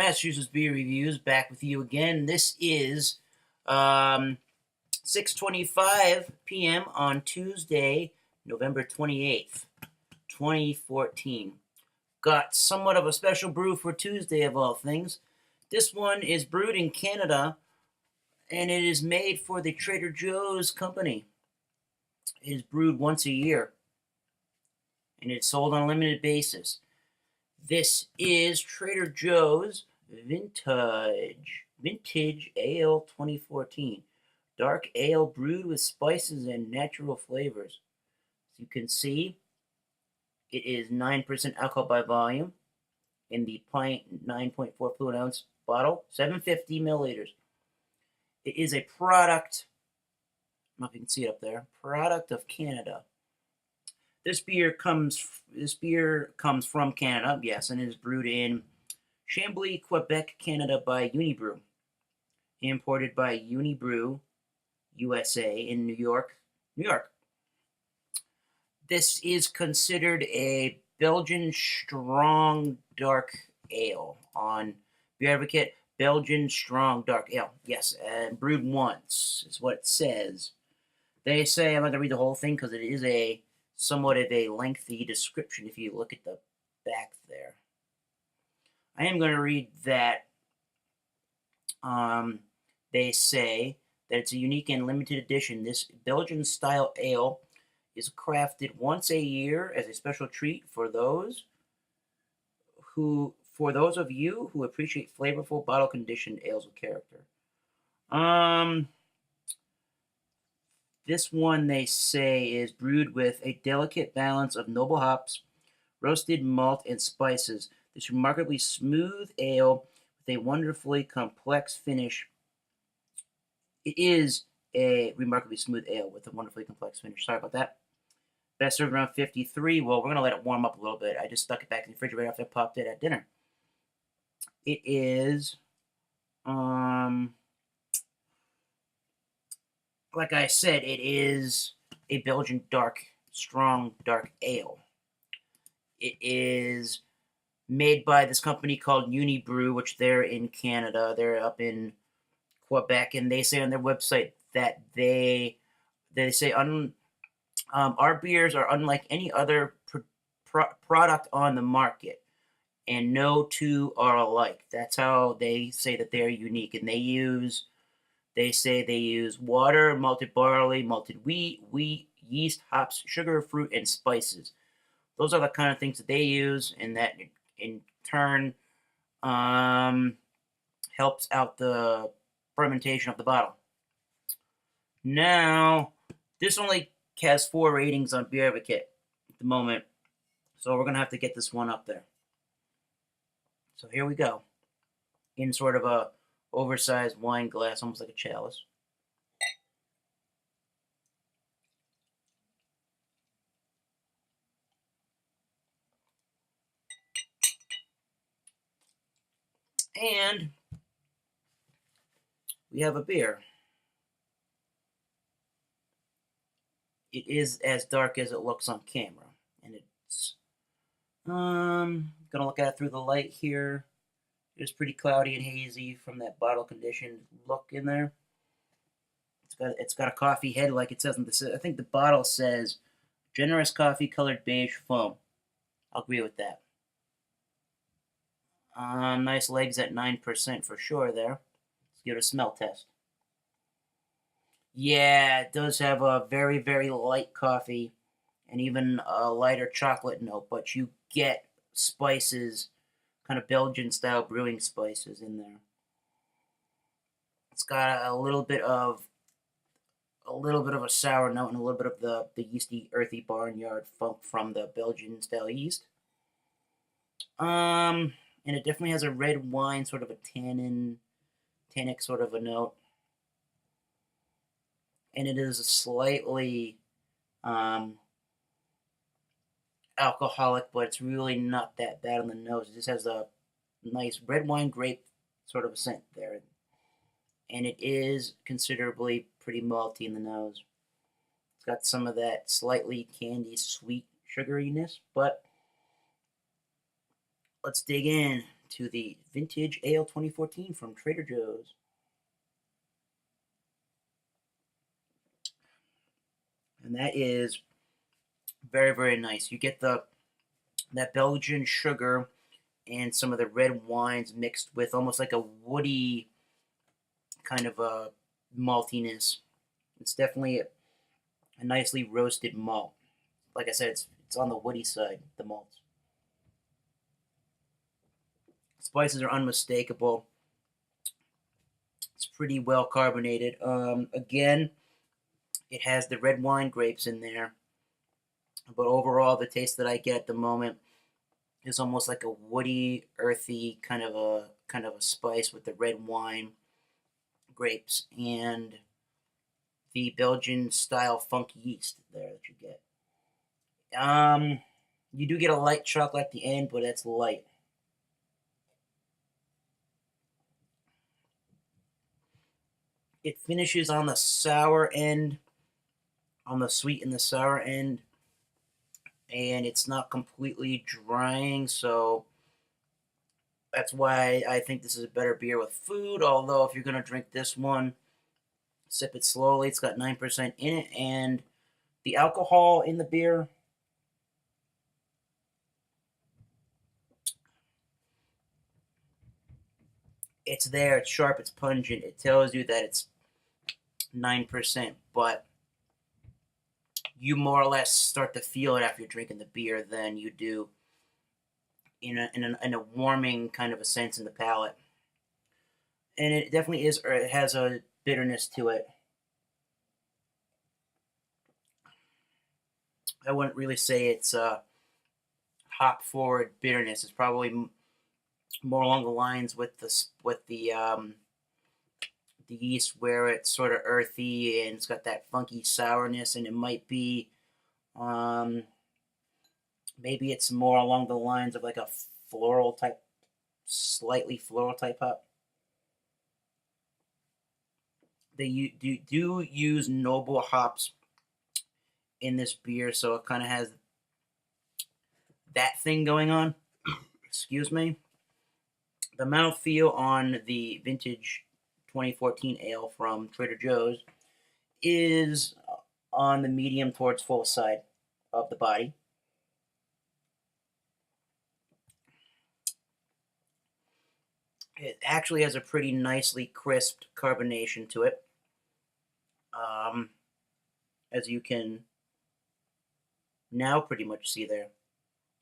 Massachusetts Beer Reviews, back with you again. This is 6:25 p.m. on Tuesday, November 28th, 2014. Got somewhat of a special brew for Tuesday of all things. This one is brewed in Canada, and it is made for the Trader Joe's company. It is brewed once a year, and it's sold on a limited basis. This is Trader Joe's Vintage Ale 2014. Dark ale brewed with spices and natural flavors. As you can see, it is 9% alcohol by volume in the pint 9.4 fluid ounce bottle, 750 milliliters. It is a product, I don't know if you can see it up there, product of Canada. This beer comes from Canada, yes, and it is brewed in Chambly, Quebec, Canada by Unibrew. Imported by Unibrew USA in New York, New York. This is considered a Belgian strong dark ale on Beer Advocate. Belgian strong dark ale, yes, and brewed once is what it says. They say, I'm not going to read the whole thing because it is a somewhat of a lengthy description if you look at the back there. I am going to read that. They say that it's a unique and limited edition. This Belgian-style ale is crafted once a year as a special treat for those of you who appreciate flavorful bottle-conditioned ales with character. This one, they say, is brewed with a delicate balance of noble hops, roasted malt, and spices. This remarkably smooth ale with a wonderfully complex finish. It is a remarkably smooth ale with a wonderfully complex finish. Sorry about that. Best served around 53. Well, we're going to let it warm up a little bit. I just stuck it back in the refrigerator after I popped it at dinner. It is, like I said, it is a Belgian strong dark ale. It is made by this company called Unibrew, which they're in Canada. They're up in Quebec, and they say on their website that they say our beers are unlike any other product on the market, and no two are alike. That's how they say that they're unique, and they say they use water, malted barley, malted wheat, yeast, hops, sugar, fruit, and spices. Those are the kind of things that they use, and that in turn helps out the fermentation of the bottle. Now, this only has 4 ratings on Beer Advocate at the moment, so we're going to have to get this one up there. So here we go, in sort of a oversized wine glass, almost like a chalice. And we have a beer. It is as dark as it looks on camera, and it's gonna look at it through the light here. It's pretty cloudy and hazy from that bottle conditioned look in there. It's got a coffee head like it says in the. I think the bottle says generous coffee colored beige foam. I'll agree with that. Nice legs at 9% for sure there. Let's give it a smell test. Yeah, it does have a very, very light coffee and even a lighter chocolate note, but you get spices, kind of Belgian-style brewing spices in there. It's got a little bit of a sour note and a little bit of the yeasty, earthy barnyard funk from the Belgian-style yeast. And it definitely has a red wine, sort of a tannic sort of a note. And it is a slightly alcoholic, but it's really not that bad on the nose. It just has a nice red wine grape sort of a scent there. And it is considerably pretty malty in the nose. It's got some of that slightly candy, sweet sugariness, but let's dig in to the Vintage Ale 2014 from Trader Joe's. And that is very, very nice. You get that Belgian sugar and some of the red wines mixed with almost like a woody kind of a maltiness. It's definitely a nicely roasted malt. Like I said, it's on the woody side, the malts. Spices are unmistakable. It's pretty well carbonated. Again, it has the red wine grapes in there, but overall, the taste that I get at the moment is almost like a woody, earthy kind of a spice with the red wine grapes and the Belgian style funky yeast there that you get. You do get a light chocolate at the end, but it's light. It finishes on the sour end, on the sweet and the sour end, and it's not completely drying, so that's why I think this is a better beer with food. Although, if you're going to drink this one, sip it slowly. It's got 9% in it, and the alcohol in the beer, it's there, it's sharp, it's pungent. It tells you that it's 9%, but you more or less start to feel it after you're drinking the beer than you do in a warming kind of a sense in the palate. And it definitely is, or it has a bitterness to it. I wouldn't really say it's a hop forward bitterness. It's probably more along the lines with the yeast, where it's sort of earthy and it's got that funky sourness, and it might be um, maybe it's more along the lines of like a floral type, slightly floral type hop. They do use noble hops in this beer, so it kind of has that thing going on. Excuse me. The mouthfeel on the Vintage 2014 ale from Trader Joe's is on the medium towards full side of the body. It actually has a pretty nicely crisped carbonation to it. Um, as you can now pretty much see there.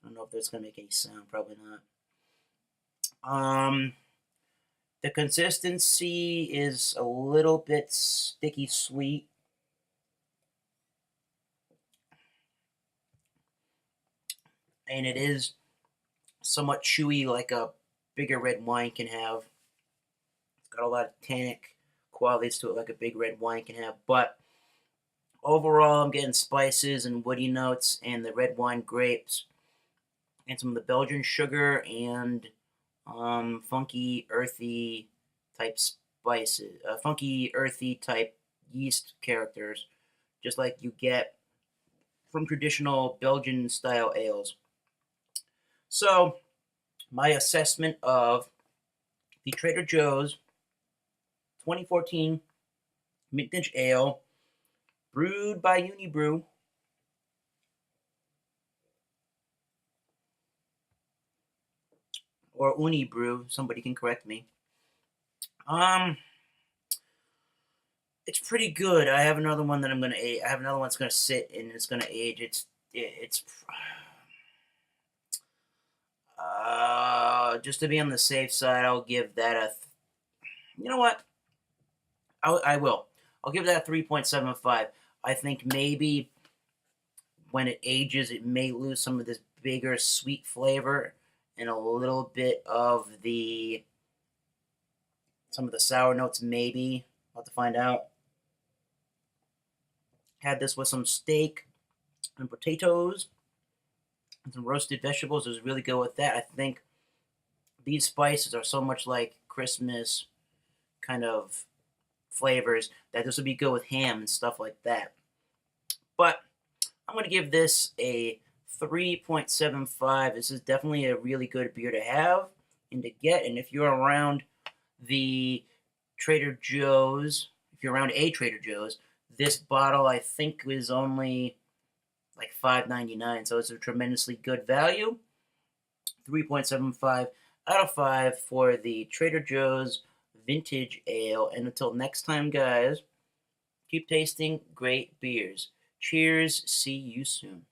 I don't know if that's going to make any sound. Probably not. The consistency is a little bit sticky sweet. And it is somewhat chewy, like a bigger red wine can have. It's got a lot of tannic qualities to it, like a big red wine can have. But overall, I'm getting spices and woody notes, and the red wine grapes, and some of the Belgian sugar, and funky, earthy type spices, funky, earthy type yeast characters, just like you get from traditional Belgian style ales. So, my assessment of the Trader Joe's 2014 Vintage Ale, brewed by Unibrew, or Unibrew, somebody can correct me. Um, it's pretty good. I have another one that I'm gonna age. I have another one that's gonna sit and it's gonna age. It's just to be on the safe side, I'll give that a. You know what? I will. I'll give that a 3.75. I think maybe when it ages, it may lose some of this bigger sweet flavor and a little bit of some of the sour notes. Maybe I'll have to find out. Had this with some steak and potatoes and some roasted vegetables. It was really good with that. I think these spices are so much like Christmas kind of flavors that this would be good with ham and stuff like that. But I'm going to give this a 3.75. This is definitely a really good beer to have and to get. And if you're around the Trader Joe's, if you're around a Trader Joe's, this bottle I think is only like $5.99, so it's a tremendously good value. 3.75 out of 5 for the Trader Joe's Vintage Ale. And until next time, guys, keep tasting great beers. Cheers. See you soon.